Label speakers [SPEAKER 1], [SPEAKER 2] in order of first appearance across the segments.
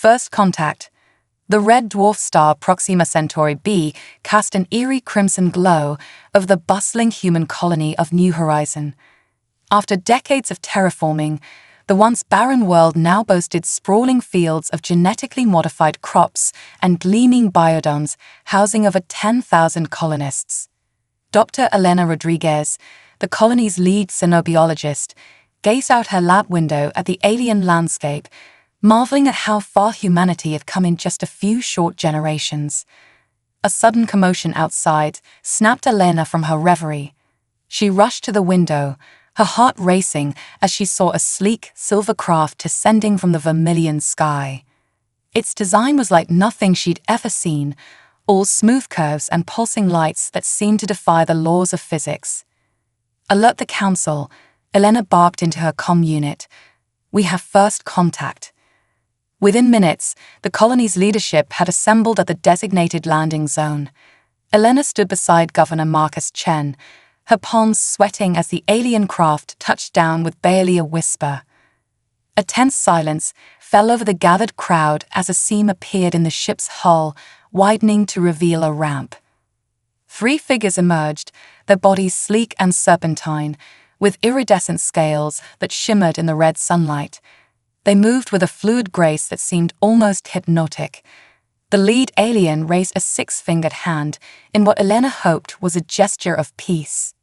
[SPEAKER 1] First contact. The red dwarf star Proxima Centauri b cast an eerie crimson glow over the bustling human colony of New Horizon. After decades of terraforming, the once barren world now boasted sprawling fields of genetically modified crops and gleaming biodomes housing over 10,000 colonists. Dr. Elena Rodriguez, the colony's lead xenobiologist, gazed out her lab window at the alien landscape, marveling at how far humanity had come in just a few short generations. A sudden commotion outside snapped Elena from her reverie. She rushed to the window, her heart racing as she saw a sleek silver craft descending from the vermilion sky. Its design was like nothing she'd ever seen, all smooth curves and pulsing lights that seemed to defy the laws of physics. "Alert the council," Elena barked into her comm unit. "We have first contact." Within minutes, the colony's leadership had assembled at the designated landing zone. Elena stood beside Governor Marcus Chen, her palms sweating as the alien craft touched down with barely a whisper. A tense silence fell over the gathered crowd as a seam appeared in the ship's hull, widening to reveal a ramp. 3 figures emerged, their bodies sleek and serpentine, with iridescent scales that shimmered in the red sunlight. They moved with a fluid grace that seemed almost hypnotic. The lead alien raised a 6-fingered hand in what Elena hoped was a gesture of peace.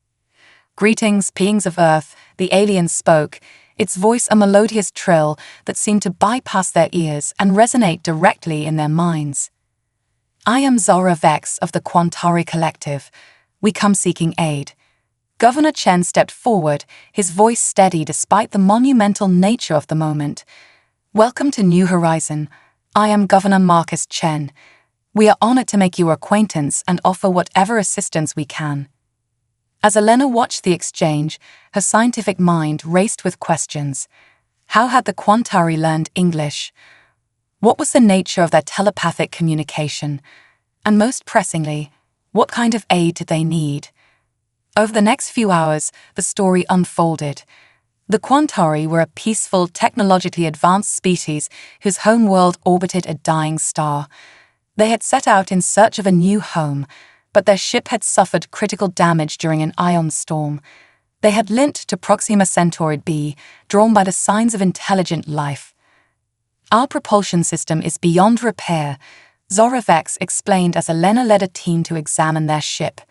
[SPEAKER 1] "Greetings, beings of Earth," the alien spoke, its voice a melodious trill that seemed to bypass their ears and resonate directly in their minds. "I am Zora Vex of the Quantari Collective. We come seeking aid." Governor Chen stepped forward, his voice steady despite the monumental nature of the moment. "Welcome to New Horizon. I am Governor Marcus Chen. We are honored to make your acquaintance and offer whatever assistance we can." As Elena watched the exchange, her scientific mind raced with questions. How had the Quantari learned English? What was the nature of their telepathic communication? And most pressingly, what kind of aid did they need? Over the next few hours, the story unfolded. The Quantari were a peaceful, technologically advanced species whose homeworld orbited a dying star. They had set out in search of a new home, but their ship had suffered critical damage during an ion storm. They had linked to Proxima Centauri b, drawn by the signs of intelligent life. "Our propulsion system is beyond repair," Zora Vex explained as Elena led a team to examine their ship.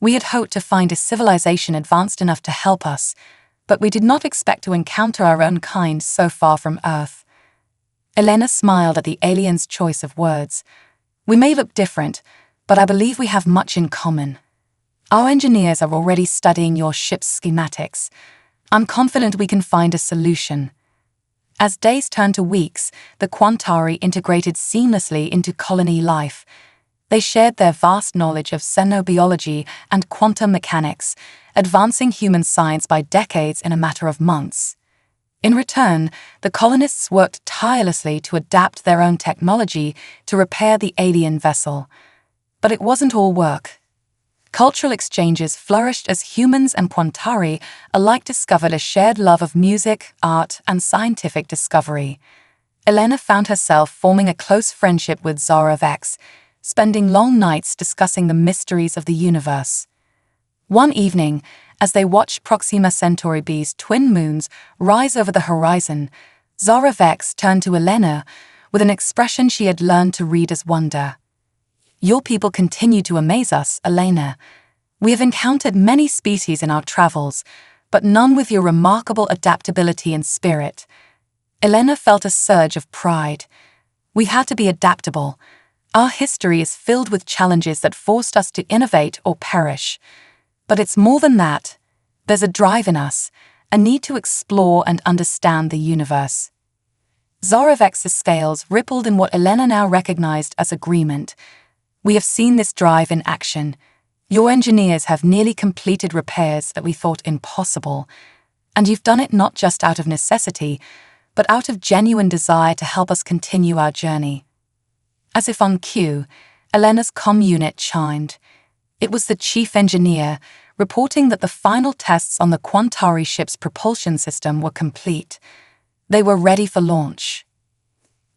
[SPEAKER 1] "We had hoped to find a civilization advanced enough to help us, but we did not expect to encounter our own kind so far from Earth." Elena smiled at the alien's choice of words. "We may look different, but I believe we have much in common. Our engineers are already studying your ship's schematics. I'm confident we can find a solution." As days turned to weeks, the Quantari integrated seamlessly into colony life. They shared their vast knowledge of xenobiology and quantum mechanics, advancing human science by decades in a matter of months. In return, the colonists worked tirelessly to adapt their own technology to repair the alien vessel. But it wasn't all work. Cultural exchanges flourished as humans and Quantari alike discovered a shared love of music, art, and scientific discovery. Elena found herself forming a close friendship with Zora Vex, spending long nights discussing the mysteries of the universe. One evening, as they watched Proxima Centauri b's twin moons rise over the horizon, Zora Vex turned to Elena with an expression she had learned to read as wonder. "Your people continue to amaze us, Elena. We have encountered many species in our travels, but none with your remarkable adaptability and spirit." Elena felt a surge of pride. "We had to be adaptable. Our history is filled with challenges that forced us to innovate or perish. But it's more than that. There's a drive in us, a need to explore and understand the universe." Zora Vex's scales rippled in what Elena now recognized as agreement. "We have seen this drive in action. Your engineers have nearly completed repairs that we thought impossible. And you've done it not just out of necessity, but out of genuine desire to help us continue our journey." As if on cue, Elena's comm unit chimed. It was the chief engineer, reporting that the final tests on the Quantari ship's propulsion system were complete. They were ready for launch.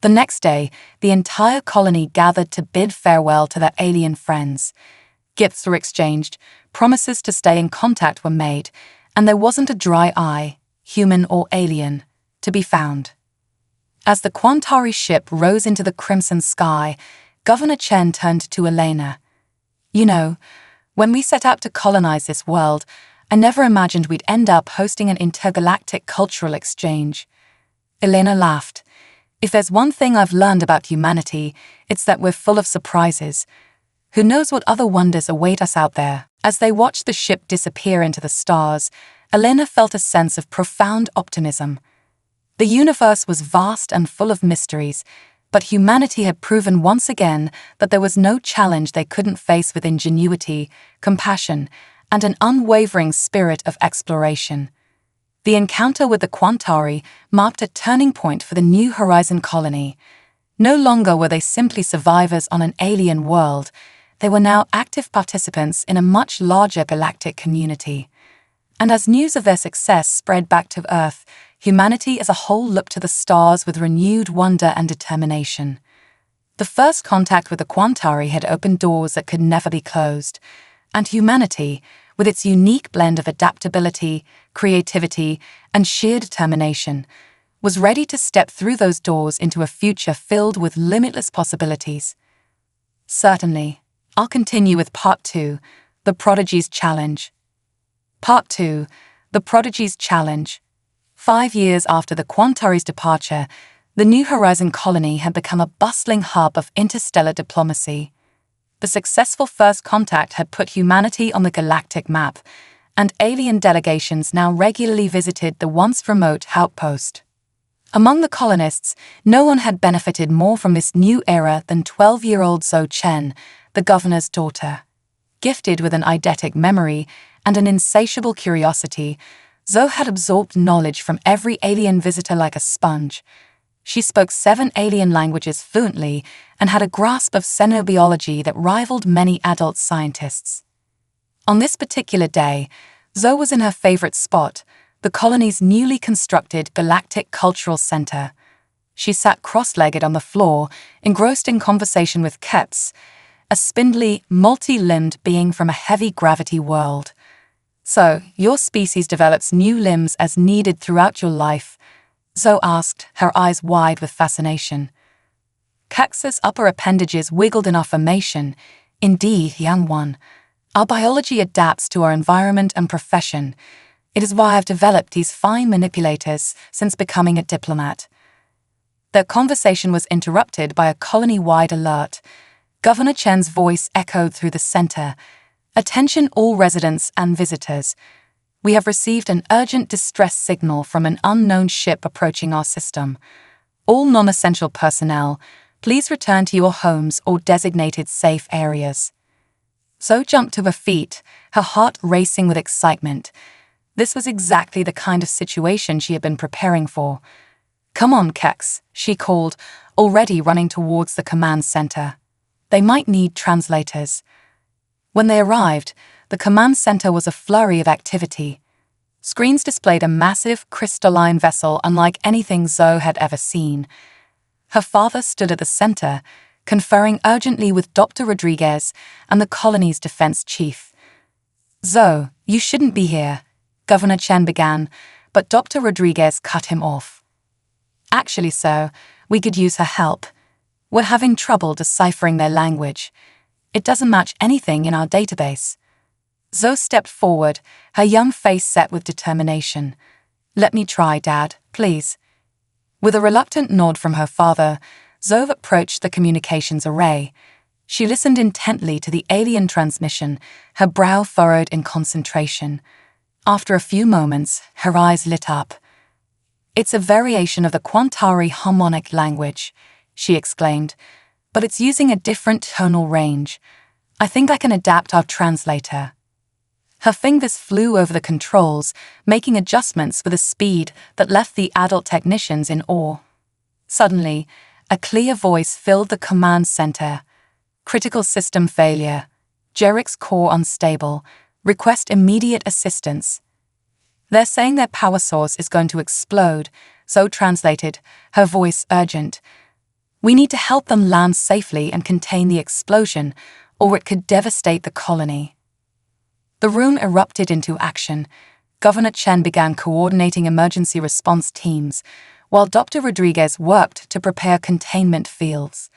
[SPEAKER 1] The next day, the entire colony gathered to bid farewell to their alien friends. Gifts were exchanged, promises to stay in contact were made, and there wasn't a dry eye, human or alien, to be found. As the Quantari ship rose into the crimson sky, Governor Chen turned to Elena. "You know, when we set out to colonize this world, I never imagined we'd end up hosting an intergalactic cultural exchange." Elena laughed. "If there's one thing I've learned about humanity, it's that we're full of surprises. Who knows what other wonders await us out there?" As they watched the ship disappear into the stars, Elena felt a sense of profound optimism. The universe was vast and full of mysteries, but humanity had proven once again that there was no challenge they couldn't face with ingenuity, compassion, and an unwavering spirit of exploration. The encounter with the Quantari marked a turning point for the New Horizon colony. No longer were they simply survivors on an alien world, they were now active participants in a much larger galactic community. And as news of their success spread back to Earth, humanity as a whole looked to the stars with renewed wonder and determination. The first contact with the Quantari had opened doors that could never be closed, and humanity, with its unique blend of adaptability, creativity, and sheer determination, was ready to step through those doors into a future filled with limitless possibilities. Certainly, I'll continue with Part 2, The Prodigy's Challenge. Part 2, The Prodigy's Challenge. 5 years after the Quantari's departure, the New Horizon colony had become a bustling hub of interstellar diplomacy. The successful first contact had put humanity on the galactic map, and alien delegations now regularly visited the once remote outpost. Among the colonists, no one had benefited more from this new era than 12-year-old Zhou Chen, the governor's daughter. Gifted with an eidetic memory and an insatiable curiosity, Zhou had absorbed knowledge from every alien visitor like a sponge. She spoke 7 alien languages fluently and had a grasp of xenobiology that rivaled many adult scientists. On this particular day, Zhou was in her favorite spot, the colony's newly constructed Galactic Cultural Center. She sat cross-legged on the floor, engrossed in conversation with Keps, a spindly, multi-limbed being from a heavy-gravity world. "So, your species develops new limbs as needed throughout your life?" Zhou asked, her eyes wide with fascination. Kex's upper appendages wiggled in affirmation. "Indeed, young one. Our biology adapts to our environment and profession. It is why I've developed these fine manipulators since becoming a diplomat." Their conversation was interrupted by a colony-wide alert. Governor Chen's voice echoed through the center. "Attention all residents and visitors. We have received an urgent distress signal from an unknown ship approaching our system. All non-essential personnel, please return to your homes or designated safe areas." Zhou jumped to her feet, her heart racing with excitement. This was exactly the kind of situation she had been preparing for. "Come on, Kex," she called, already running towards the command center. They might need translators. When they arrived, the command center was a flurry of activity. Screens displayed a massive, crystalline vessel unlike anything Zhou had ever seen. Her father stood at the center, conferring urgently with Dr. Rodriguez and the colony's defense chief. "Zhou, you shouldn't be here," Governor Chen began, but Dr. Rodriguez cut him off. "Actually, sir, we could use her help. We're having trouble deciphering their language. It doesn't match anything in our database." Zhou stepped forward, her young face set with determination. "Let me try, Dad, please." With a reluctant nod from her father, Zhou approached the communications array. She listened intently to the alien transmission, her brow furrowed in concentration. After a few moments, her eyes lit up. "It's a variation of the Quantari harmonic language," she exclaimed, "but it's using a different tonal range. I think I can adapt our translator." Her fingers flew over the controls, making adjustments with a speed that left the adult technicians in awe. Suddenly, a clear voice filled the command center. "Critical system failure. Jerik's core unstable. Request immediate assistance." "They're saying their power source is going to explode," Zhou translated, her voice urgent. We need to help them land safely and contain the explosion, or it could devastate the colony. The room erupted into action. Governor Chen began coordinating emergency response teams, while Dr. Rodriguez worked to prepare containment fields.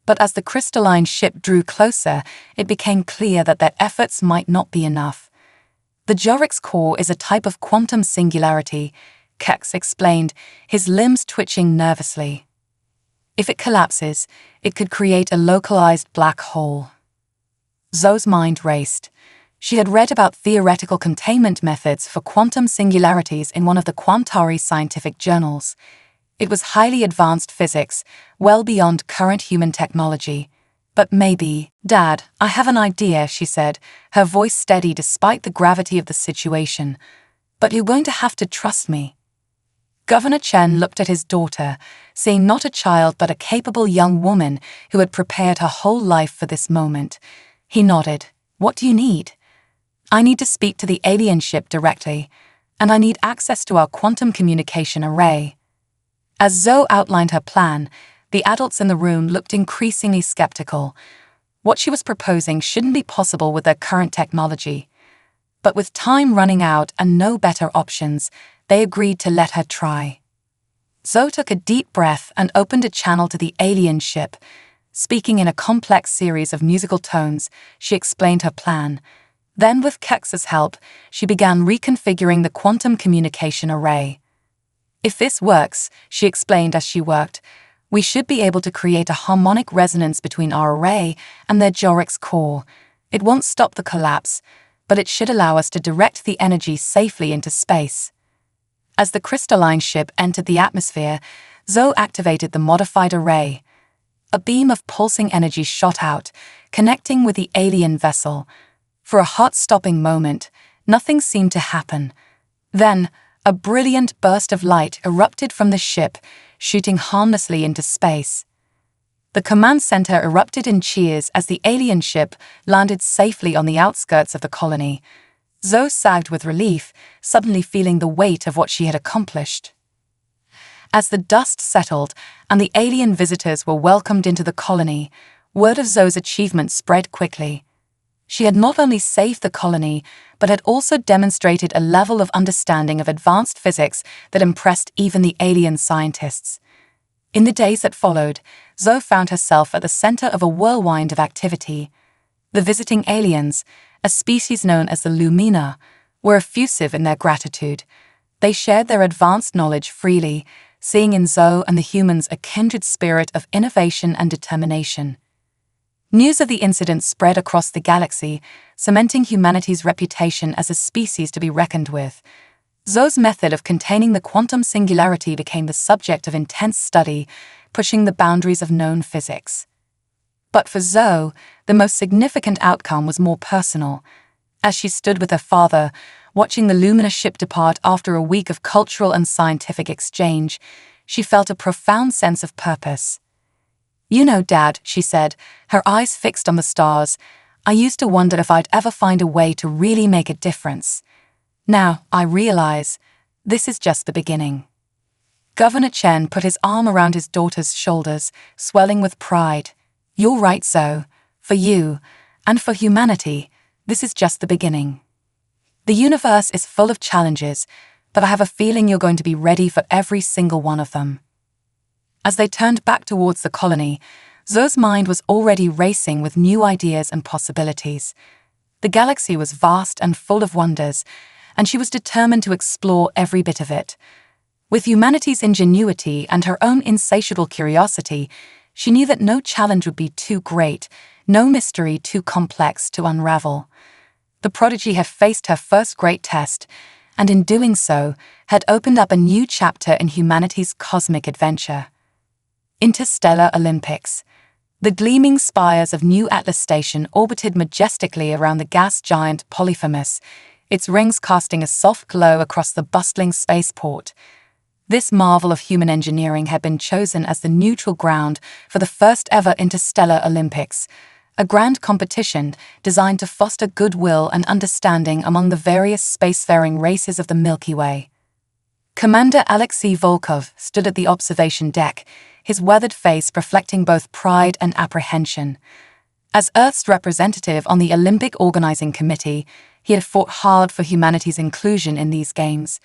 [SPEAKER 1] But as the crystalline ship drew closer, it became clear that their efforts might not be enough. The Jorix core is a type of quantum singularity, Kex explained, his limbs twitching nervously. If it collapses, it could create a localized black hole. Zoe's mind raced. She had read about theoretical containment methods for quantum singularities in one of the Quantari scientific journals. It was highly advanced physics, well beyond current human technology. But maybe, Dad, I have an idea, she said, her voice steady despite the gravity of the situation. But you're going to have to trust me. Governor Chen looked at his daughter, seeing not a child but a capable young woman who had prepared her whole life for this moment. He nodded. What do you need? I need to speak to the alien ship directly, and I need access to our quantum communication array. As Zoe outlined her plan, the adults in the room looked increasingly skeptical. What she was proposing shouldn't be possible with their current technology. But with time running out and no better options, they agreed to let her try. Zoe took a deep breath and opened a channel to the alien ship. Speaking in a complex series of musical tones, she explained her plan. Then, with Kex's help, she began reconfiguring the quantum communication array. If this works, she explained as she worked, we should be able to create a harmonic resonance between our array and their Jorix core. It won't stop the collapse, but it should allow us to direct the energy safely into space. As the crystalline ship entered the atmosphere, Zoe activated the modified array. A beam of pulsing energy shot out, connecting with the alien vessel. For a heart-stopping moment, nothing seemed to happen. Then, a brilliant burst of light erupted from the ship, shooting harmlessly into space. The command center erupted in cheers as the alien ship landed safely on the outskirts of the colony. Zoe sagged with relief, suddenly feeling the weight of what she had accomplished. As the dust settled and the alien visitors were welcomed into the colony, word of Zoe's achievement spread quickly. She had not only saved the colony, but had also demonstrated a level of understanding of advanced physics that impressed even the alien scientists. In the days that followed, Zoe found herself at the center of a whirlwind of activity. The visiting aliens, a species known as the Lumina, were effusive in their gratitude. They shared their advanced knowledge freely, seeing in Zoe and the humans a kindred spirit of innovation and determination. News of the incident spread across the galaxy, cementing humanity's reputation as a species to be reckoned with. Zoe's method of containing the quantum singularity became the subject of intense study, pushing the boundaries of known physics. But for Zoe, the most significant outcome was more personal. As she stood with her father, watching the Lumina ship depart after a week of cultural and scientific exchange, she felt a profound sense of purpose. You know, Dad, she said, her eyes fixed on the stars, I used to wonder if I'd ever find a way to really make a difference. Now, I realize, this is just the beginning. Governor Chen put his arm around his daughter's shoulders, swelling with pride. You're right, Zoe. For you, and for humanity, this is just the beginning. The universe is full of challenges, but I have a feeling you're going to be ready for every single one of them. As they turned back towards the colony, Zoe's mind was already racing with new ideas and possibilities. The galaxy was vast and full of wonders, and she was determined to explore every bit of it. With humanity's ingenuity and her own insatiable curiosity, she knew that no challenge would be too great, no mystery too complex to unravel. The prodigy had faced her first great test, and in doing so, had opened up a new chapter in humanity's cosmic adventure. Interstellar Olympics. The gleaming spires of New Atlas Station orbited majestically around the gas giant Polyphemus, its rings casting a soft glow across the bustling spaceport. This marvel of human engineering had been chosen as the neutral ground for the first ever Interstellar Olympics, a grand competition designed to foster goodwill and understanding among the various spacefaring races of the Milky Way. Commander Alexei Volkov stood at the observation deck, his weathered face reflecting both pride and apprehension. As Earth's representative on the Olympic Organizing Committee, he had fought hard for humanity's inclusion in these games.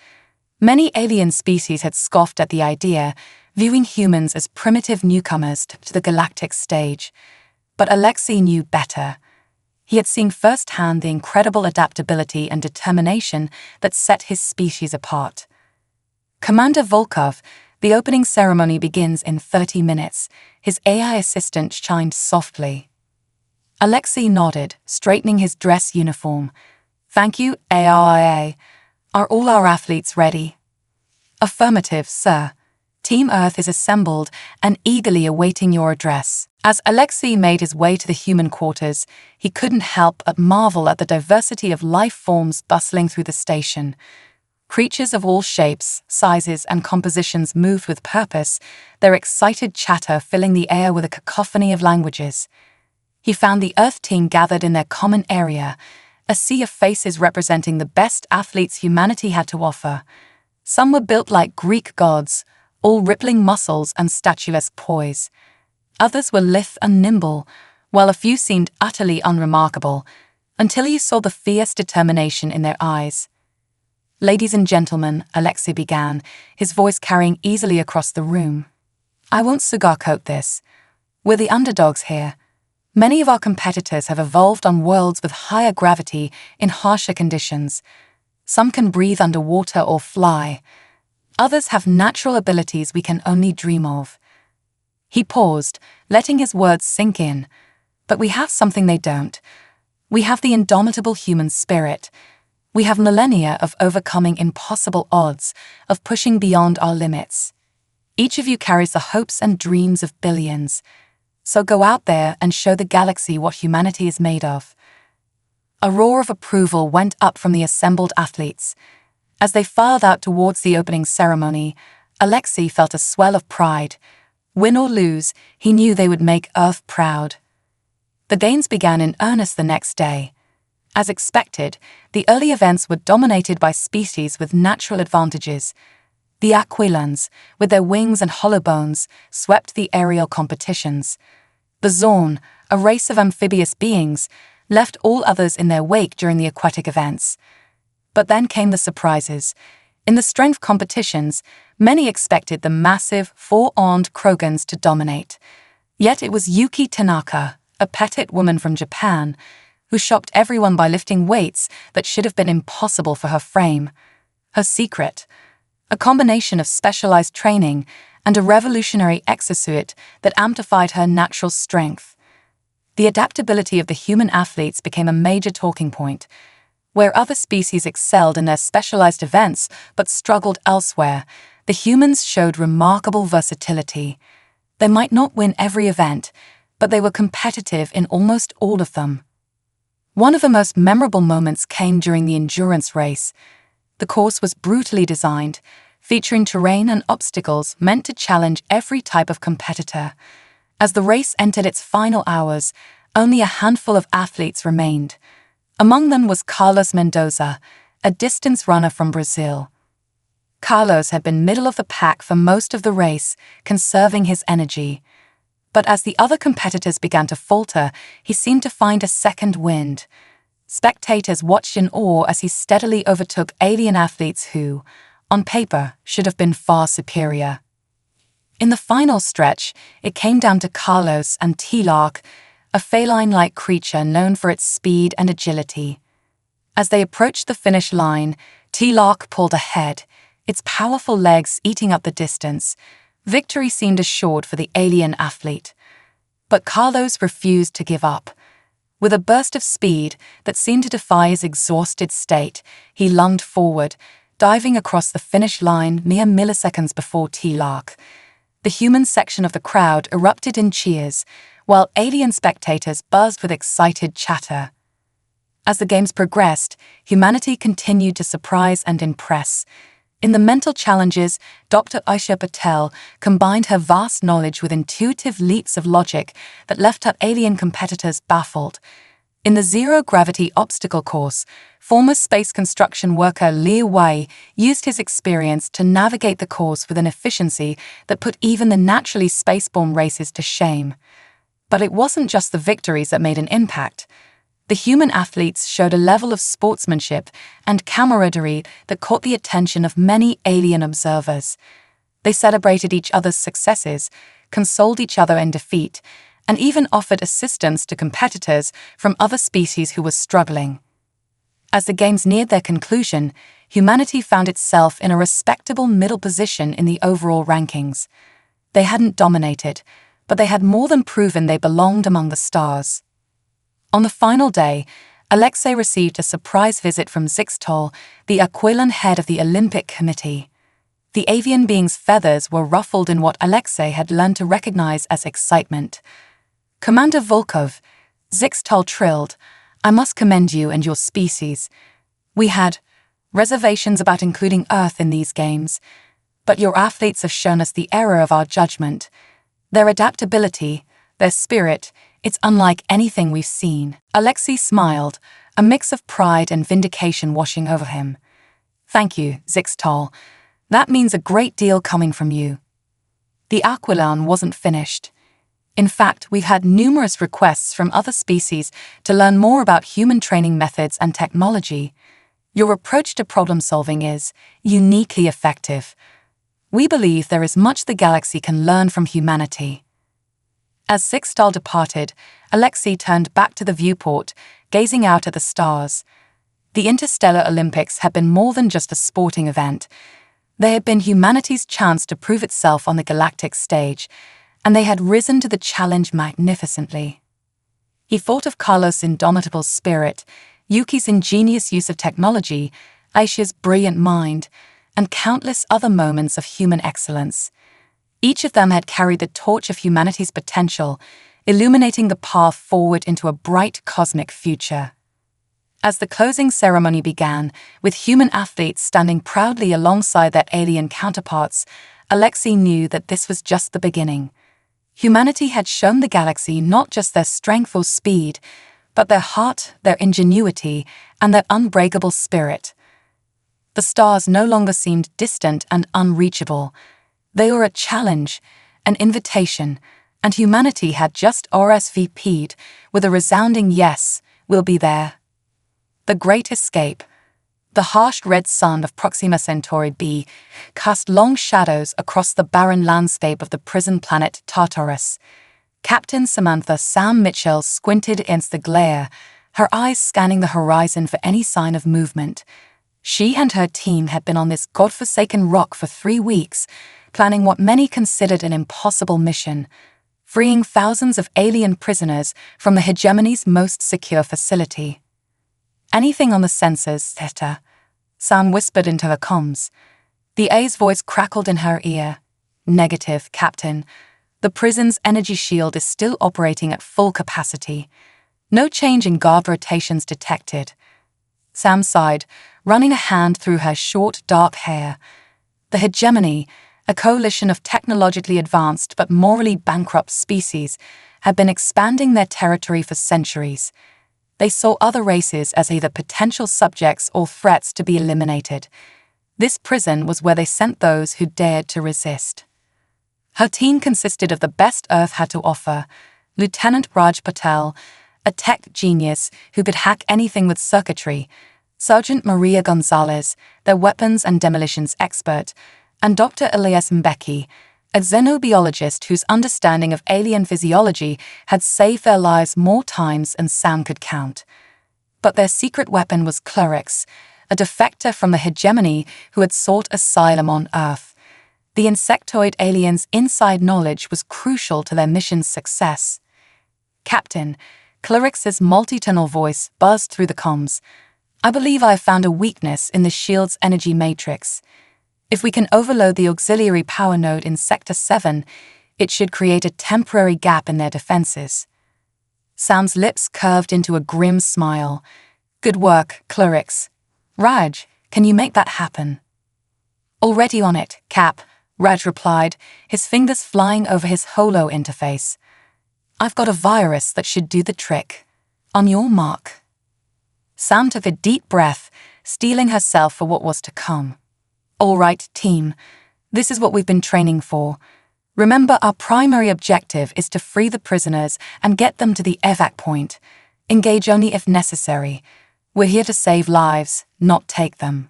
[SPEAKER 1] Many alien species had scoffed at the idea, viewing humans as primitive newcomers to the galactic stage. But Alexei knew better. He had seen firsthand the incredible adaptability and determination that set his species apart. Commander Volkov, the opening ceremony begins in 30 minutes, his AI assistant chimed softly. Alexei nodded, straightening his dress uniform. Thank you, AI. Are all our athletes ready? Affirmative, sir. Team Earth is assembled and eagerly awaiting your address. As Alexei made his way to the human quarters, he couldn't help but marvel at the diversity of life forms bustling through the station. Creatures of all shapes, sizes, and compositions moved with purpose, their excited chatter filling the air with a cacophony of languages. He found the Earth team gathered in their common area, a sea of faces representing the best athletes humanity had to offer. Some were built like Greek gods, all rippling muscles and statuesque poise. Others were lithe and nimble, while a few seemed utterly unremarkable, until you saw the fierce determination in their eyes. Ladies and gentlemen, Alexei began, his voice carrying easily across the room. I won't sugarcoat this. We're the underdogs here. Many of our competitors have evolved on worlds with higher gravity in harsher conditions. Some can breathe underwater or fly. Others have natural abilities we can only dream of. He paused, letting his words sink in. But we have something they don't. We have the indomitable human spirit. We have millennia of overcoming impossible odds, of pushing beyond our limits. Each of you carries the hopes and dreams of billions. So go out there and show the galaxy what humanity is made of. A roar of approval went up from the assembled athletes. As they filed out towards the opening ceremony, Alexei felt a swell of pride. Win or lose, he knew they would make Earth proud. The games began in earnest the next day. As expected, the early events were dominated by species with natural advantages. The Aquilans, with their wings and hollow bones, swept the aerial competitions. The Zorn, a race of amphibious beings, left all others in their wake during the aquatic events. But then came the surprises. In the strength competitions, many expected the massive, four-armed Krogans to dominate. Yet it was Yuki Tanaka, a petite woman from Japan, who shocked everyone by lifting weights that should have been impossible for her frame. Her secret: a combination of specialized training and a revolutionary exosuit that amplified her natural strength. The adaptability of the human athletes became a major talking point. Where other species excelled in their specialized events but struggled elsewhere, the humans showed remarkable versatility. They might not win every event, but they were competitive in almost all of them. One of the most memorable moments came during the endurance race. The course was brutally designed, featuring terrain and obstacles meant to challenge every type of competitor. As the race entered its final hours, only a handful of athletes remained. Among them was Carlos Mendoza, a distance runner from Brazil. Carlos had been middle of the pack for most of the race, conserving his energy. But as the other competitors began to falter, he seemed to find a second wind. Spectators watched in awe as he steadily overtook alien athletes who, on paper, should have been far superior. In the final stretch, it came down to Carlos and T-Lark, a feline-like creature known for its speed and agility. As they approached the finish line, T-Lark pulled ahead, its powerful legs eating up the distance. Victory seemed assured for the alien athlete. But Carlos refused to give up. With a burst of speed that seemed to defy his exhausted state, he lunged forward, diving across the finish line mere milliseconds before T-Lark. The human section of the crowd erupted in cheers, while alien spectators buzzed with excited chatter. As the games progressed, humanity continued to surprise and impress. In the mental challenges, Dr. Aisha Patel combined her vast knowledge with intuitive leaps of logic that left her alien competitors baffled. In the zero-gravity obstacle course, former space construction worker Liu Wei used his experience to navigate the course with an efficiency that put even the naturally spaceborne races to shame. But it wasn't just the victories that made an impact. The human athletes showed a level of sportsmanship and camaraderie that caught the attention of many alien observers. They celebrated each other's successes, consoled each other in defeat, and even offered assistance to competitors from other species who were struggling. As the games neared their conclusion, humanity found itself in a respectable middle position in the overall rankings. They hadn't dominated, but they had more than proven they belonged among the stars. On the final day, Alexei received a surprise visit from Zixtol, the Aquilan head of the Olympic Committee. The avian being's feathers were ruffled in what Alexei had learned to recognize as excitement. "Commander Volkov," Zixtol trilled, "I must commend you and your species. We had reservations about including Earth in these games, but your athletes have shown us the error of our judgment. Their adaptability, their spirit, it's unlike anything we've seen." Alexei smiled, a mix of pride and vindication washing over him. "Thank you, Zixtol. That means a great deal coming from you." The Aquilan wasn't finished. In fact, we've had numerous requests from other species to learn more about human training methods and technology. Your approach to problem-solving is uniquely effective. We believe there is much the galaxy can learn from humanity. As Zixtol departed, Alexei turned back to the viewport, gazing out at the stars. The Interstellar Olympics had been more than just a sporting event. They had been humanity's chance to prove itself on the galactic stage, and they had risen to the challenge magnificently. He thought of Carlos' indomitable spirit, Yuki's ingenious use of technology, Aisha's brilliant mind, and countless other moments of human excellence. Each of them had carried the torch of humanity's potential, illuminating the path forward into a bright cosmic future. As the closing ceremony began, with human athletes standing proudly alongside their alien counterparts, Alexei knew that this was just the beginning. Humanity had shown the galaxy not just their strength or speed, but their heart, their ingenuity, and their unbreakable spirit. The stars no longer seemed distant and unreachable. They were a challenge, an invitation, and humanity had just RSVP'd with a resounding yes, we'll be there. The Great Escape. The harsh red sun of Proxima Centauri b cast long shadows across the barren landscape of the prison planet Tartarus. Captain Samantha Sam Mitchell squinted against the glare, her eyes scanning the horizon for any sign of movement. She and her team had been on this godforsaken rock for 3 weeks, planning what many considered an impossible mission, freeing thousands of alien prisoners from the hegemony's most secure facility. "Anything on the sensors, Theta?" Sam whispered into her comms. The A's voice crackled in her ear. "Negative, Captain. The prison's energy shield is still operating at full capacity. No change in guard rotations detected." Sam sighed, running a hand through her short, dark hair. The hegemony, a coalition of technologically advanced but morally bankrupt species, had been expanding their territory for centuries. They saw other races as either potential subjects or threats to be eliminated. This prison was where they sent those who dared to resist. Her team consisted of the best Earth had to offer: Lieutenant Raj Patel, a tech genius who could hack anything with circuitry; Sergeant Maria Gonzalez, their weapons and demolitions expert; and Dr. Elias Mbeki, a xenobiologist whose understanding of alien physiology had saved their lives more times than Sam could count. But their secret weapon was Clorix, a defector from the hegemony who had sought asylum on Earth. The insectoid aliens' inside knowledge was crucial to their mission's success. "Captain," Clorix's multi-tonal voice buzzed through the comms, "I believe I have found a weakness in the shield's energy matrix. If we can overload the auxiliary power node in Sector 7, it should create a temporary gap in their defenses." Sam's lips curved into a grim smile. "Good work, Clorix. Raj, can you make that happen?" "Already on it, Cap," Raj replied, his fingers flying over his holo interface. "I've got a virus that should do the trick. On your mark. Sam took a deep breath, steeling herself for what was to come. All right, team. This is what we've been training for. Remember, our primary objective is to free the prisoners and get them to the evac point. Engage only if necessary. We're here to save lives, not take them.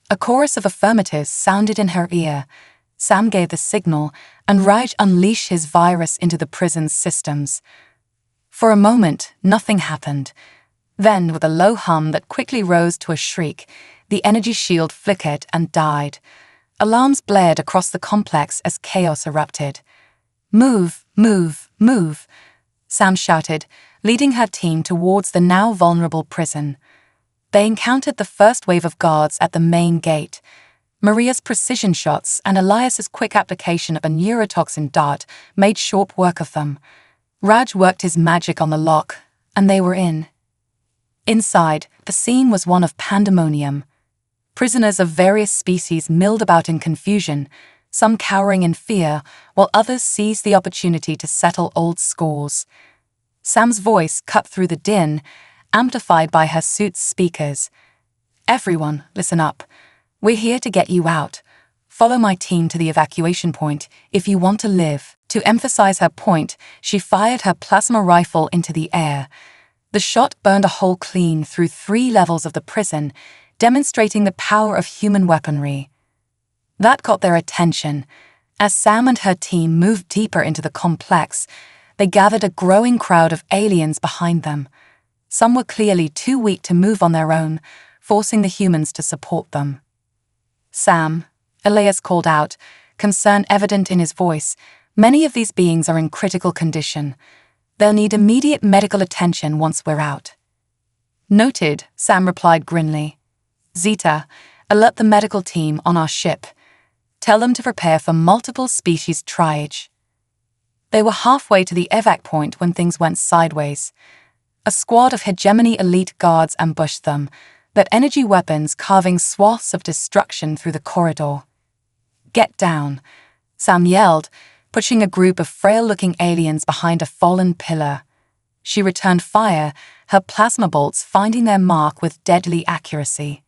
[SPEAKER 1] A chorus of affirmatives sounded in her ear. Sam gave the signal, and Raj unleashed his virus into the prison's systems. For a moment, nothing happened. Then, with a low hum that quickly rose to a shriek, the energy shield flickered and died. Alarms blared across the complex as chaos erupted. Move, move, move, Sam shouted, leading her team towards the now vulnerable prison. They encountered the first wave of guards at the main gate. Maria's precision shots and Elias's quick application of a neurotoxin dart made short work of them. Raj worked his magic on the lock, and they were in. Inside, the scene was one of pandemonium. Prisoners of various species milled about in confusion, some cowering in fear, while others seized the opportunity to settle old scores. Sam's voice cut through the din, amplified by her suit's speakers. Everyone, listen up. We're here to get you out. Follow my team to the evacuation point if you want to live. To emphasize her point, she fired her plasma rifle into the air. The shot burned a hole clean through 3 levels of the prison, demonstrating the power of human weaponry. That caught their attention. As Sam and her team moved deeper into the complex, they gathered a growing crowd of aliens behind them. Some were clearly too weak to move on their own, forcing the humans to support them. Sam, Elias called out, concern evident in his voice. Many of these beings are in critical condition. They'll need immediate medical attention once we're out. Noted, Sam replied grimly. Zeta, alert the medical team on our ship. Tell them to prepare for multiple species triage. They were halfway to the evac point when things went sideways. A squad of hegemony elite guards ambushed them, their energy weapons carving swaths of destruction through the corridor. Get down, Sam yelled, pushing a group of frail-looking aliens behind a fallen pillar. She returned fire, her plasma bolts finding their mark with deadly accuracy.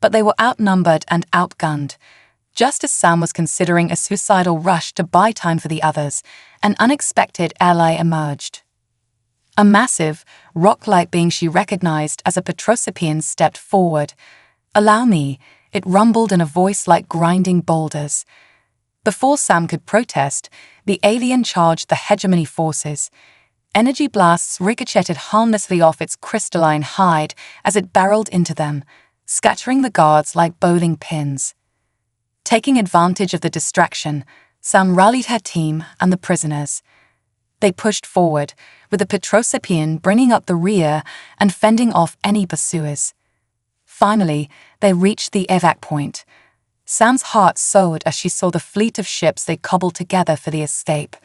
[SPEAKER 1] But they were outnumbered and outgunned. Just as Sam was considering a suicidal rush to buy time for the others, an unexpected ally emerged. A massive, rock-like being she recognized as a Petrosapian stepped forward. Allow me, it rumbled in a voice like grinding boulders. Before Sam could protest, the alien charged the hegemony forces. Energy blasts ricocheted harmlessly off its crystalline hide as it barreled into them, scattering the guards like bowling pins. Taking advantage of the distraction, Sam rallied her team and the prisoners. They pushed forward, with the Petrosapian bringing up the rear and fending off any pursuers. Finally, they reached the evac point. Sam's heart soared as she saw the fleet of ships they cobbled together for the escape.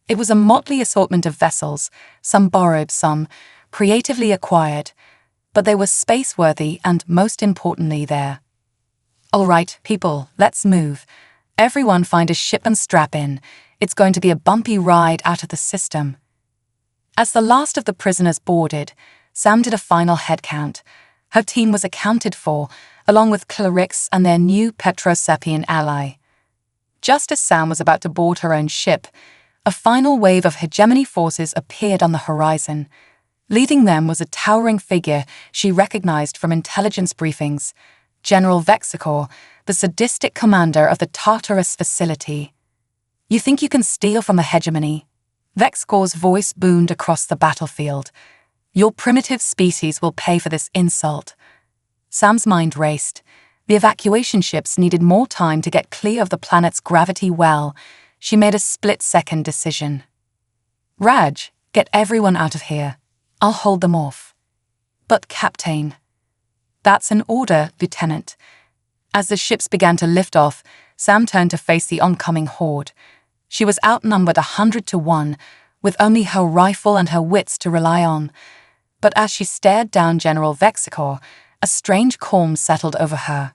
[SPEAKER 1] It was a motley assortment of vessels, some borrowed, some creatively acquired, but they were space-worthy and, most importantly, there. All right, people, let's move. Everyone find a ship and strap in. It's going to be a bumpy ride out of the system. As the last of the prisoners boarded, Sam did a final head count. Her team was accounted for, along with clerics and their new Petrosapian ally. Just as Sam was about to board her own ship, a final wave of hegemony forces appeared on the horizon. Leading them was a towering figure she recognized from intelligence briefings, General Vexicor, the sadistic commander of the Tartarus facility. You think you can steal from the hegemony? Vexicor's voice boomed across the battlefield. Your primitive species will pay for this insult. Sam's mind raced. The evacuation ships needed more time to get clear of the planet's gravity well. She made a split-second decision. Raj, get everyone out of here. I'll hold them off. But Captain. That's an order, Lieutenant. As the ships began to lift off, Sam turned to face the oncoming horde. She was outnumbered 100 to 1, with only her rifle and her wits to rely on. But as she stared down General Vexicor, a strange calm settled over her.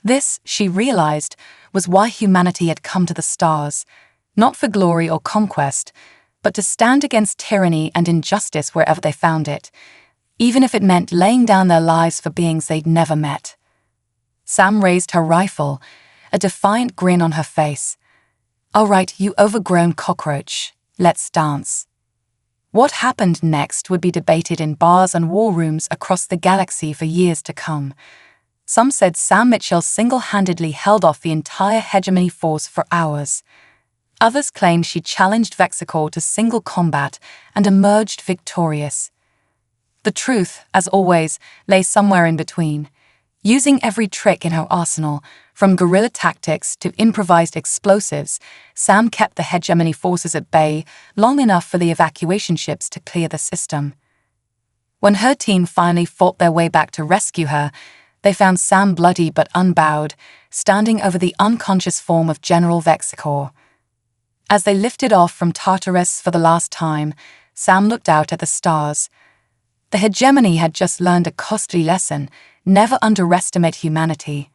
[SPEAKER 1] This, she realized, was why humanity had come to the stars, not for glory or conquest, but to stand against tyranny and injustice wherever they found it, even if it meant laying down their lives for beings they'd never met. Sam raised her rifle, a defiant grin on her face. "All right, you overgrown cockroach, let's dance." What happened next would be debated in bars and war rooms across the galaxy for years to come. Some said Sam Mitchell single-handedly held off the entire hegemony force for hours. Others claimed she challenged Vexicor to single combat and emerged victorious. The truth, as always, lay somewhere in between. Using every trick in her arsenal, from guerrilla tactics to improvised explosives, Sam kept the hegemony forces at bay long enough for the evacuation ships to clear the system. When her team finally fought their way back to rescue her, they found Sam bloody but unbowed, standing over the unconscious form of General Vexicor. As they lifted off from Tartarus for the last time, Sam looked out at the stars. The hegemony had just learned a costly lesson: never underestimate humanity.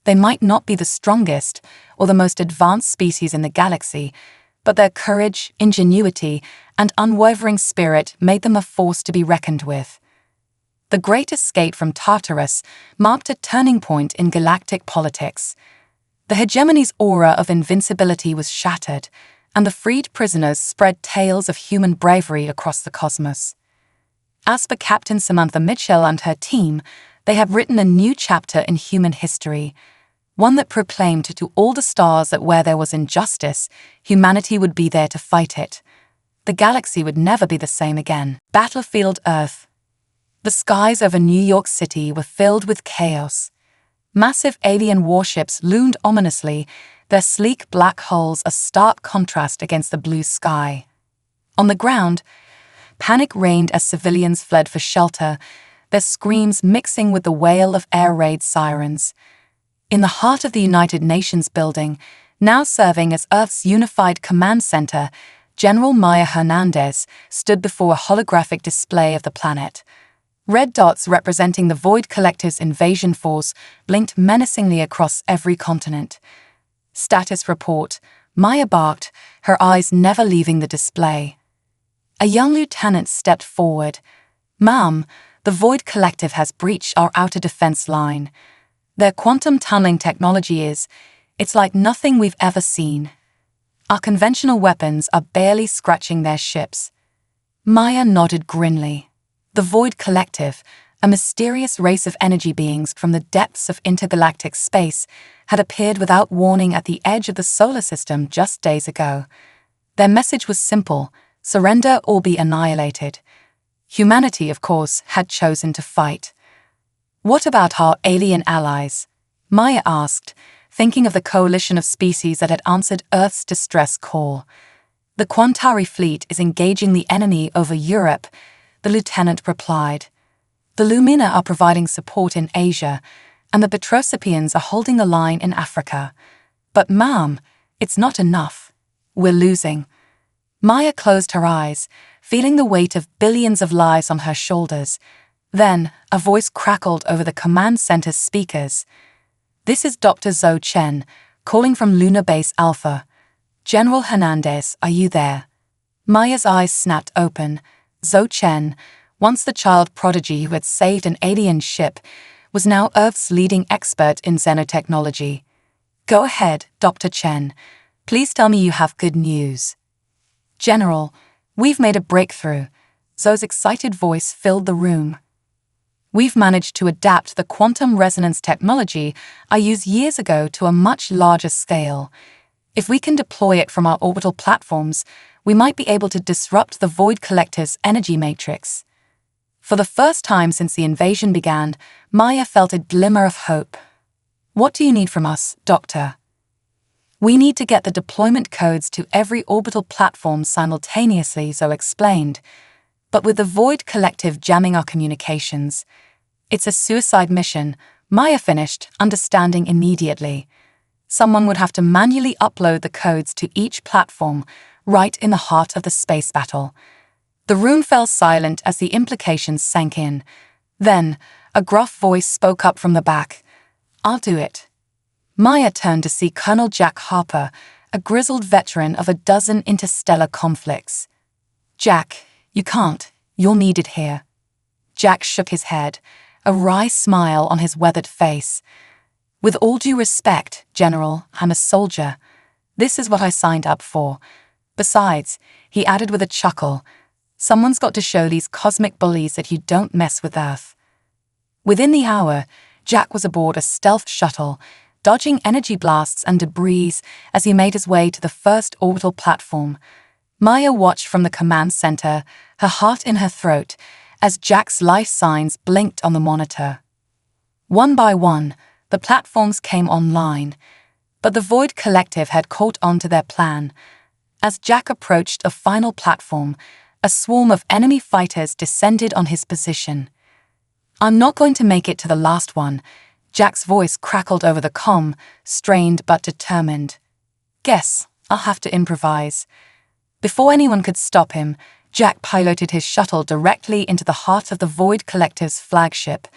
[SPEAKER 1] They might not be the strongest or the most advanced species in the galaxy, but their courage, ingenuity, and unwavering spirit made them a force to be reckoned with. The Great Escape from Tartarus marked a turning point in galactic politics. The hegemony's aura of invincibility was shattered, and the freed prisoners spread tales of human bravery across the cosmos. As for Captain Samantha Mitchell and her team, they have written a new chapter in human history, one that proclaimed to all the stars that where there was injustice, humanity would be there to fight it. The galaxy would never be the same again. Battlefield Earth. The skies over New York City were filled with chaos. Massive alien warships loomed ominously, their sleek black hulls a stark contrast against the blue sky. On the ground, panic reigned as civilians fled for shelter, their screams mixing with the wail of air raid sirens. In the heart of the United Nations building, now serving as Earth's unified command center, General Maya Hernandez stood before a holographic display of the planet. Red dots representing the Void Collective's invasion force blinked menacingly across every continent. Status report, Maya barked, her eyes never leaving the display. A young lieutenant stepped forward. "Ma'am, the Void Collective has breached our outer defense line. Their quantum tunneling technology it's like nothing we've ever seen. Our conventional weapons are barely scratching their ships." Maya nodded grimly. The Void Collective, a mysterious race of energy beings from the depths of intergalactic space, had appeared without warning at the edge of the solar system just days ago. Their message was simple: surrender or be annihilated. Humanity, of course, had chosen to fight. "What about our alien allies?" Maya asked, thinking of the coalition of species that had answered Earth's distress call. "The Quantari fleet is engaging the enemy over Europe," the lieutenant replied. "The Lumina are providing support in Asia, and the Petrosipians are holding the line in Africa. But ma'am, it's not enough. We're losing." Maya closed her eyes, feeling the weight of billions of lives on her shoulders. Then, a voice crackled over the command center's speakers. "This is Dr. Zhou Chen, calling from Lunar Base Alpha. General Hernandez, are you there?" Maya's eyes snapped open. Zhou Chen, once the child prodigy who had saved an alien ship, was now Earth's leading expert in xenotechnology. "Go ahead, Dr. Chen. Please tell me you have good news." "General, we've made a breakthrough." Zhou's excited voice filled the room. "We've managed to adapt the quantum resonance technology I used years ago to a much larger scale. If we can deploy it from our orbital platforms, we might be able to disrupt the Void Collective's energy matrix." For the first time since the invasion began, Maya felt a glimmer of hope. "What do you need from us, Doctor?" "We need to get the deployment codes to every orbital platform simultaneously," Zhou explained. "But with the Void Collective jamming our communications, it's a suicide mission," Maya finished, understanding immediately. Someone would have to manually upload the codes to each platform, right in the heart of the space battle. The room fell silent as the implications sank in. Then, a gruff voice spoke up from the back. "I'll do it." Maya turned to see Colonel Jack Harper, a grizzled veteran of a dozen interstellar conflicts. Jack, you can't. You're needed here. Jack shook his head, a wry smile on his weathered face. With all due respect, General, I'm a soldier. This is what I signed up for. Besides, he added with a chuckle, someone's got to show these cosmic bullies that you don't mess with Earth. Within the hour, Jack was aboard a stealth shuttle, dodging energy blasts and debris as he made his way to the first orbital platform. Maya watched from the command center, her heart in her throat, as Jack's life signs blinked on the monitor. One by one, the platforms came online, but the Void Collective had caught on to their plan. As Jack approached a final platform, a swarm of enemy fighters descended on his position. I'm not going to make it to the last one. Jack's voice crackled over the comm, strained but determined. Guess I'll have to improvise. Before anyone could stop him, Jack piloted his shuttle directly into the heart of the Void Collective's flagship.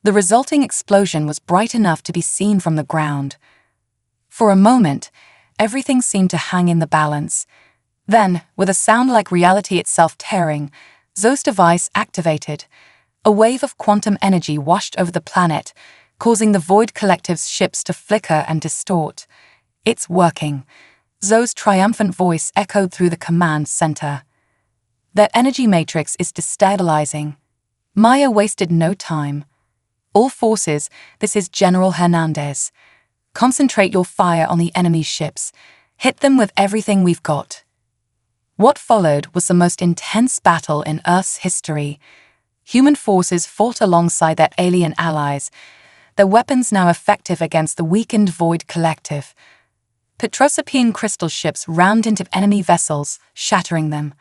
[SPEAKER 1] The resulting explosion was bright enough to be seen from the ground. For a moment, everything seemed to hang in the balance. Then, with a sound like reality itself tearing, Zoe's device activated. A wave of quantum energy washed over the planet, causing the Void Collective's ships to flicker and distort. It's working. Zoe's triumphant voice echoed through the command center. Their energy matrix is destabilizing. Maya wasted no time. All forces, this is General Hernandez. Concentrate your fire on the enemy's ships. Hit them with everything we've got. What followed was the most intense battle in Earth's history. Human forces fought alongside their alien allies, their weapons now effective against the weakened Void Collective. Petrosapian crystal ships rammed into enemy vessels, shattering them.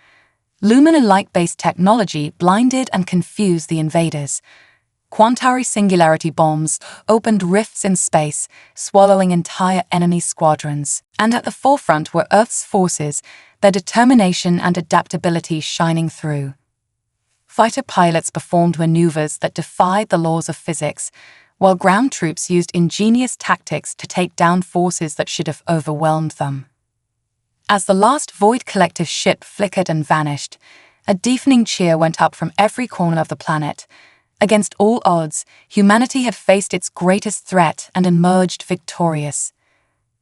[SPEAKER 1] Luminous light-based technology blinded and confused the invaders. Quantary singularity bombs opened rifts in space, swallowing entire enemy squadrons. And at the forefront were Earth's forces, their determination and adaptability shining through. Fighter pilots performed maneuvers that defied the laws of physics, while ground troops used ingenious tactics to take down forces that should have overwhelmed them. As the last Void Collective ship flickered and vanished, a deafening cheer went up from every corner of the planet. Against all odds, humanity had faced its greatest threat and emerged victorious.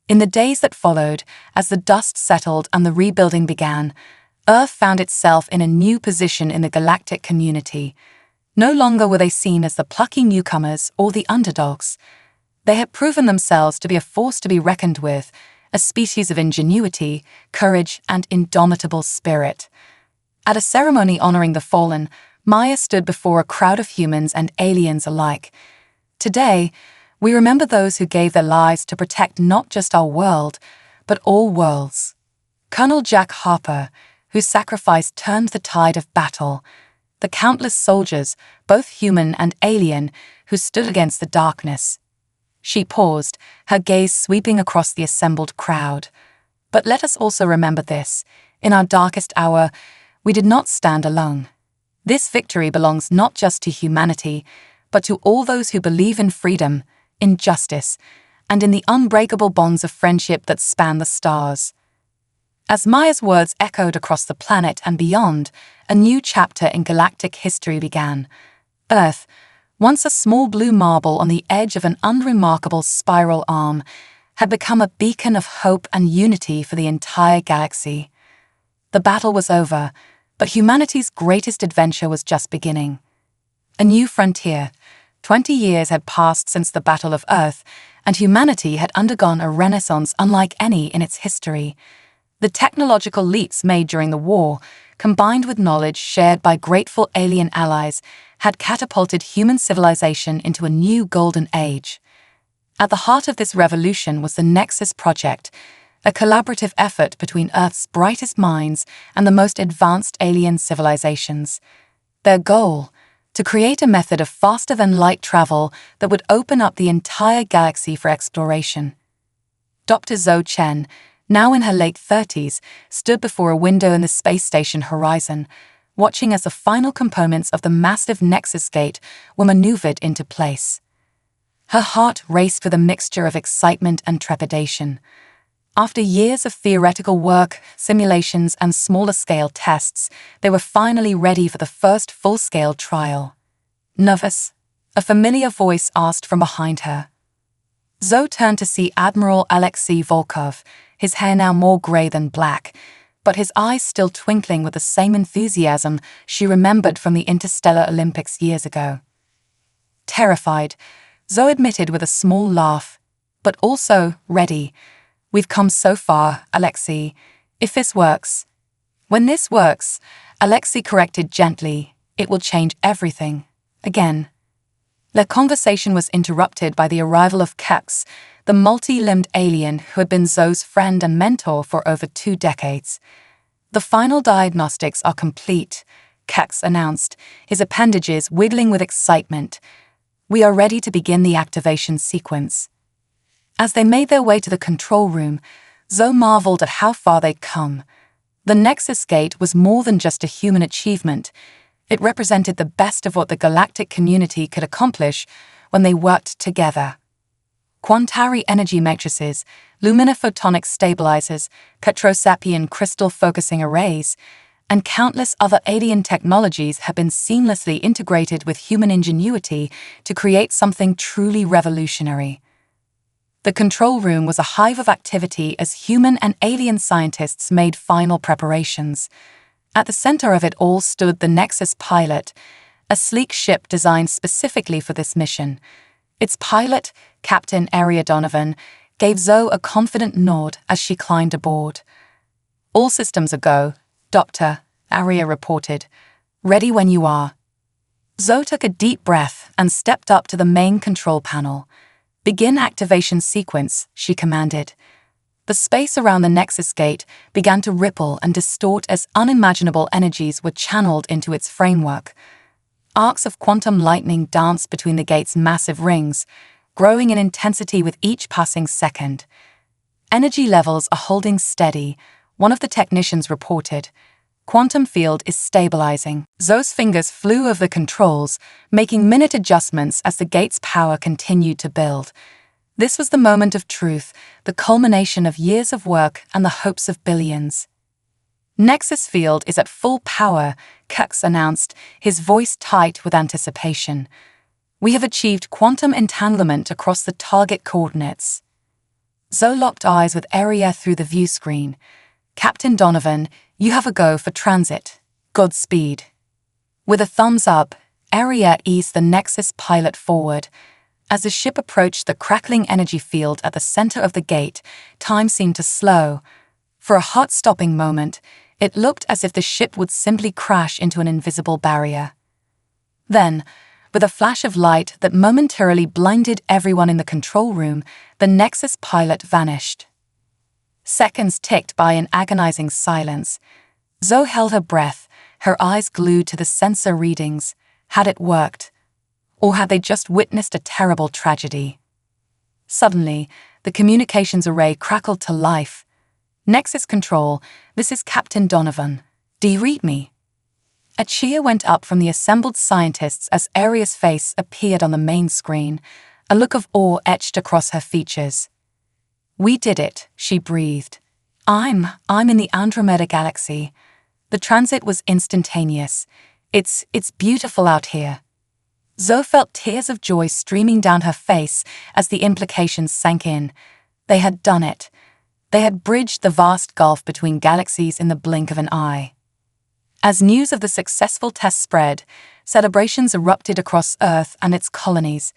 [SPEAKER 1] In the days that followed, as the dust settled and the rebuilding began, Earth found itself in a new position in the galactic community. No longer were they seen as the plucky newcomers or the underdogs. They had proven themselves to be a force to be reckoned with, a species of ingenuity, courage, and indomitable spirit. At a ceremony honoring the fallen, Maya stood before a crowd of humans and aliens alike. Today, we remember those who gave their lives to protect not just our world, but all worlds. Colonel Jack Harper, whose sacrifice turned the tide of battle. The countless soldiers, both human and alien, who stood against the darkness. She paused, her gaze sweeping across the assembled crowd. But let us also remember this. In our darkest hour, we did not stand alone. This victory belongs not just to humanity, but to all those who believe in freedom, in justice, and in the unbreakable bonds of friendship that span the stars. As Maya's words echoed across the planet and beyond, a new chapter in galactic history began. Earth, once a small blue marble on the edge of an unremarkable spiral arm, had become a beacon of hope and unity for the entire galaxy. The battle was over, but humanity's greatest adventure was just beginning. A new frontier. 20 years had passed since the Battle of Earth, and humanity had undergone a renaissance unlike any in its history. The technological leaps made during the war, combined with knowledge shared by grateful alien allies, had catapulted human civilization into a new golden age. At the heart of this revolution was the Nexus Project, a collaborative effort between Earth's brightest minds and the most advanced alien civilizations. Their goal: to create a method of faster-than-light travel that would open up the entire galaxy for exploration. Dr. Zoe Chen, now in her late 30s, stood before a window in the space station horizon, watching as the final components of the massive Nexus Gate were maneuvered into place. Her heart raced with a mixture of excitement and trepidation. After years of theoretical work, simulations, and smaller-scale tests, they were finally ready for the first full-scale trial. Nervous? A familiar voice asked from behind her. Zoe turned to see Admiral Alexei Volkov, his hair now more grey than black, but his eyes still twinkling with the same enthusiasm she remembered from the Interstellar Olympics years ago. Terrified, Zoe admitted with a small laugh, but also ready. "We've come so far, Alexei. If this works..." "When this works," Alexei corrected gently, "it will change everything. Again." Their conversation was interrupted by the arrival of Kex, the multi-limbed alien who had been Zoe's friend and mentor for over 2 decades. "The final diagnostics are complete," Kex announced, his appendages wiggling with excitement. "We are ready to begin the activation sequence." As they made their way to the control room, Zoe marveled at how far they'd come. The Nexus Gate was more than just a human achievement. It represented the best of what the galactic community could accomplish when they worked together. Quantary energy matrices, luminophotonic stabilizers, petrosapian crystal focusing arrays, and countless other alien technologies have been seamlessly integrated with human ingenuity to create something truly revolutionary. The control room was a hive of activity as human and alien scientists made final preparations. At the center of it all stood the Nexus Pilot, a sleek ship designed specifically for this mission. Its pilot, Captain Aria Donovan, gave Zoe a confident nod as she climbed aboard. "All systems are go, Doctor," Aria reported. "Ready when you are." Zoe took a deep breath and stepped up to the main control panel. "Begin activation sequence," she commanded. The space around the Nexus Gate began to ripple and distort as unimaginable energies were channeled into its framework. Arcs of quantum lightning danced between the gate's massive rings, growing in intensity with each passing second. "Energy levels are holding steady," one of the technicians reported. "Quantum field is stabilizing." Zoe's fingers flew over the controls, making minute adjustments as the gate's power continued to build. This was the moment of truth, the culmination of years of work and the hopes of billions. "Nexus field is at full power," Kex announced, his voice tight with anticipation. "We have achieved quantum entanglement across the target coordinates." Zoe locked eyes with Aria through the view screen. "Captain Donovan, you have a go for transit. Godspeed." With a thumbs up, Aria eased the Nexus Pilot forward. As the ship approached the crackling energy field at the center of the gate, time seemed to slow. For a heart-stopping moment, it looked as if the ship would simply crash into an invisible barrier. Then, with a flash of light that momentarily blinded everyone in the control room, the Nexus Pilot vanished. Seconds ticked by in agonizing silence. Zoe held her breath, her eyes glued to the sensor readings. Had it worked? Or had they just witnessed a terrible tragedy? Suddenly, the communications array crackled to life. "Nexus Control, this is Captain Donovan. Do you read me?" A cheer went up from the assembled scientists as Aria's face appeared on the main screen, a look of awe etched across her features. "We did it," she breathed. I'm in the Andromeda Galaxy. The transit was instantaneous. It's beautiful out here." Zoe felt tears of joy streaming down her face as the implications sank in. They had done it. They had bridged the vast gulf between galaxies in the blink of an eye. As news of the successful test spread, celebrations erupted across Earth and its colonies.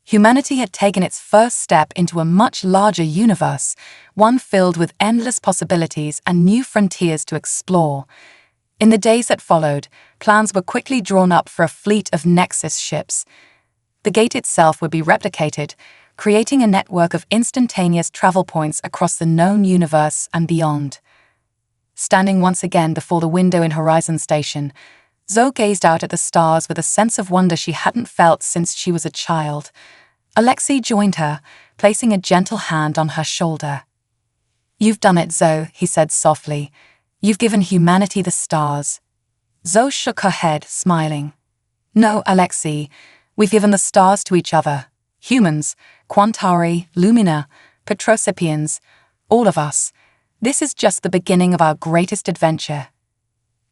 [SPEAKER 1] Humanity had taken its first step into a much larger universe, one filled with endless possibilities and new frontiers to explore. In the days that followed, plans were quickly drawn up for a fleet of Nexus ships. The gate itself would be replicated, creating a network of instantaneous travel points across the known universe and beyond. Standing once again before the window in Horizon Station, Zoe gazed out at the stars with a sense of wonder she hadn't felt since she was a child. Alexei joined her, placing a gentle hand on her shoulder. "You've done it, Zoe," he said softly. "You've given humanity the stars." Zoe shook her head, smiling. "No, Alexei, we've given the stars to each other. Humans, Quantari, Lumina, Petrosapians, all of us. This is just the beginning of our greatest adventure."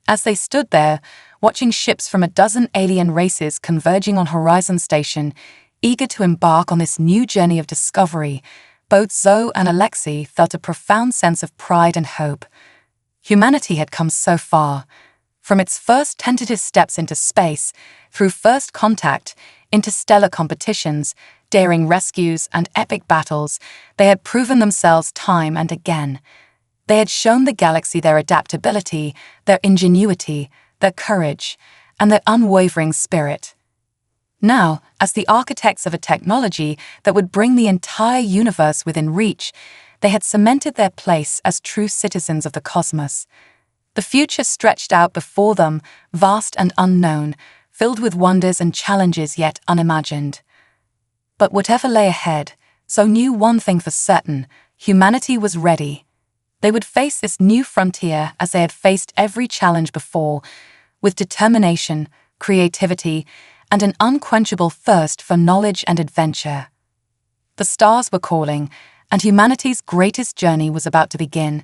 [SPEAKER 1] As they stood there, watching ships from a dozen alien races converging on Horizon Station, eager to embark on this new journey of discovery, both Zoe and Alexei felt a profound sense of pride and hope. Humanity had come so far. From its first tentative steps into space, through first contact, interstellar competitions, daring rescues, and epic battles, they had proven themselves time and again. They had shown the galaxy their adaptability, their ingenuity, their courage, and their unwavering spirit. Now, as the architects of a technology that would bring the entire universe within reach, they had cemented their place as true citizens of the cosmos. The future stretched out before them, vast and unknown, filled with wonders and challenges yet unimagined. But whatever lay ahead, Zoe knew one thing for certain: humanity was ready. They would face this new frontier as they had faced every challenge before, with determination, creativity, and an unquenchable thirst for knowledge and adventure. The stars were calling, and humanity's greatest journey was about to begin.